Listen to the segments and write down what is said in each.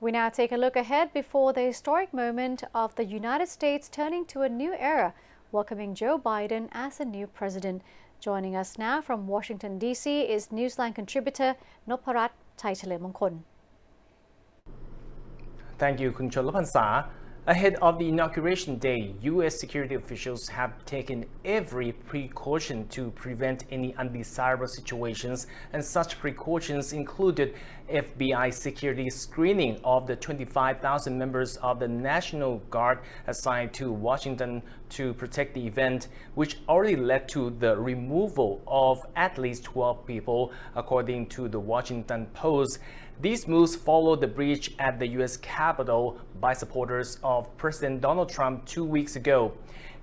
We now take a look ahead before the historic moment of the United States turning to a new era, welcoming Joe Biden as a new president. Joining us now from Washington, D.C. is Newsline contributor Noparat Thaitalemankol. Thank you, Kun Cholapansa. Ahead of the inauguration day, U.S. security officials have taken every precaution to prevent any undesirable situations, and such precautions included FBI security screening of the 25,000 members of the National Guard assigned to Washington to protect the event, which already led to the removal of at least 12 people, according to the Washington Post. These moves follow the breach at the U.S. Capitol by supporters of President Donald Trump 2 weeks ago.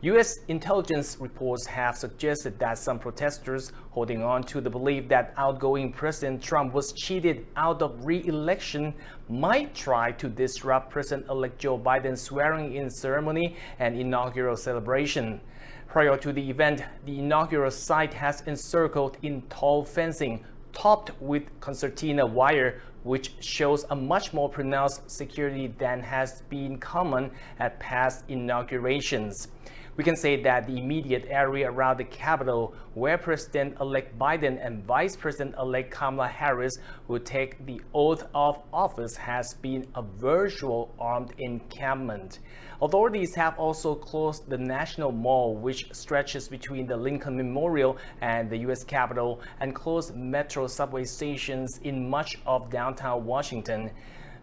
U.S. intelligence reports have suggested that some protesters holding on to the belief that outgoing President Trump was cheated out of re-election might try to disrupt President-elect Joe Biden's swearing-in ceremony and inaugural celebration. Prior to the event, the inaugural site has encircled in tall fencing topped with concertina wire, which shows a much more pronounced security than has been common at past inaugurations. We can say that the immediate area around the Capitol, where President-elect Biden and Vice President-elect Kamala Harris will take the oath of office, has been a virtual armed encampment. Authorities have also closed the National Mall, which stretches between the Lincoln Memorial and the U.S. Capitol, and closed metro subway stations in much of downtown Washington.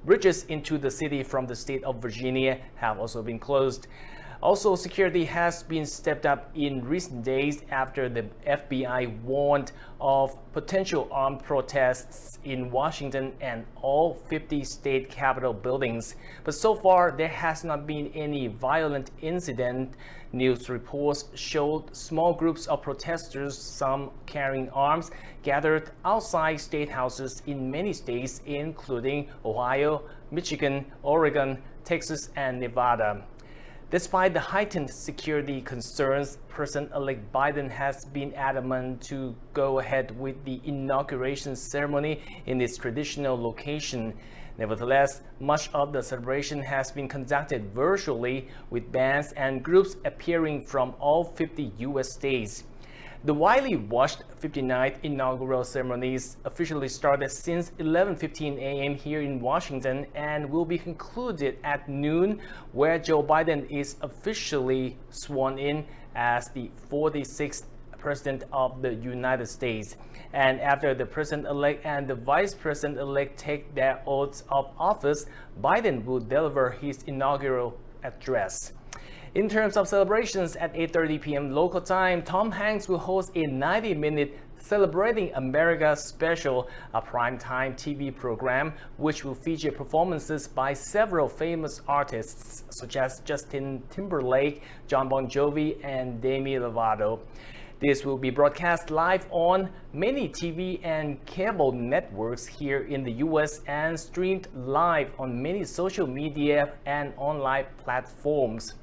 Bridges into the city from the state of Virginia have also been closed. Also, security has been stepped up in recent days after the FBI warned of potential armed protests in Washington and all 50 state capitol buildings. But so far, there has not been any violent incident. News reports showed small groups of protesters, some carrying arms, gathered outside state houses in many states, including Ohio, Michigan, Oregon, Texas, and Nevada. Despite the heightened security concerns, President-elect Biden has been adamant to go ahead with the inauguration ceremony in its traditional location. Nevertheless, much of the celebration has been conducted virtually, with bands and groups appearing from all 50 U.S. states. The widely watched 59th inaugural ceremonies officially started since 11:15 a.m. here in Washington and will be concluded at noon, where Joe Biden is officially sworn in as the 46th President of the United States. And after the President-elect and the Vice President-elect take their oaths of office, Biden will deliver his inaugural address. In terms of celebrations, at 8:30 p.m. local time, Tom Hanks will host a 90-minute Celebrating America special, a primetime TV program which will feature performances by several famous artists such as Justin Timberlake, Jon Bon Jovi, and Demi Lovato. This will be broadcast live on many TV and cable networks here in the U.S. and streamed live on many social media and online platforms.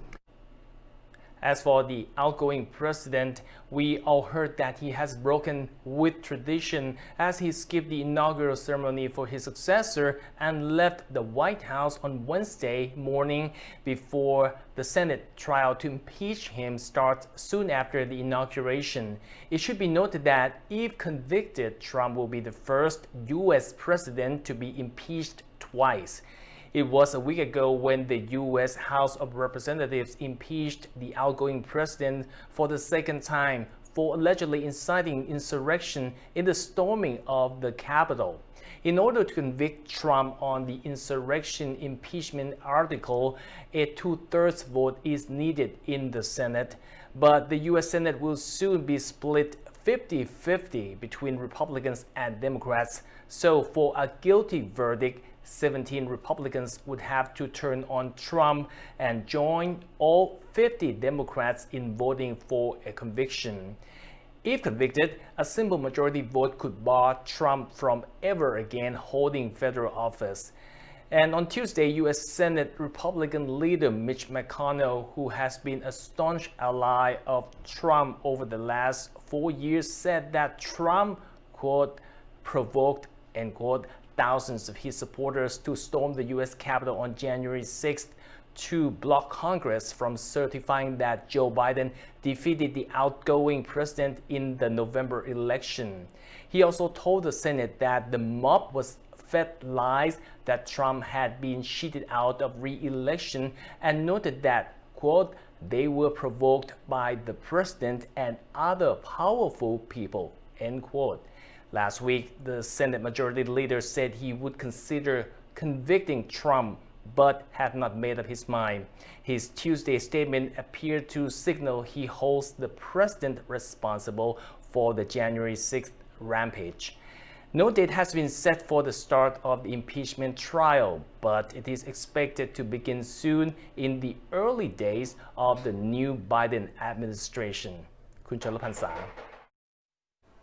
As for the outgoing president, we all heard that he has broken with tradition as he skipped the inaugural ceremony for his successor and left the White House on Wednesday morning before the Senate trial to impeach him starts soon after the inauguration. It should be noted that if convicted, Trump will be the first U.S. president to be impeached twice. It was a week ago when the U.S. House of Representatives impeached the outgoing president for the second time for allegedly inciting insurrection in the storming of the Capitol. In order to convict Trump on the insurrection impeachment article, a two-thirds vote is needed in the Senate, but the U.S. Senate will soon be split 50-50 between Republicans and Democrats. So for a guilty verdict, 17 Republicans would have to turn on Trump and join all 50 Democrats in voting for a conviction. If convicted, a simple majority vote could bar Trump from ever again holding federal office. And on Tuesday, U.S. Senate Republican leader Mitch McConnell, who has been a staunch ally of Trump over the last 4 years, said that Trump, quote, provoked, end quote, thousands of his supporters to storm the U.S. Capitol on January 6th to block Congress from certifying that Joe Biden defeated the outgoing president in the November election. He also told the Senate that the mob was fed lies that Trump had been cheated out of re-election and noted that, quote, they were provoked by the president and other powerful people, end quote. Last week, the Senate Majority Leader said he would consider convicting Trump but had not made up his mind. His Tuesday statement appeared to signal he holds the president responsible for the January 6th rampage. No date has been set for the start of the impeachment trial, but it is expected to begin soon in the early days of the new Biden administration. คุณชลพันษา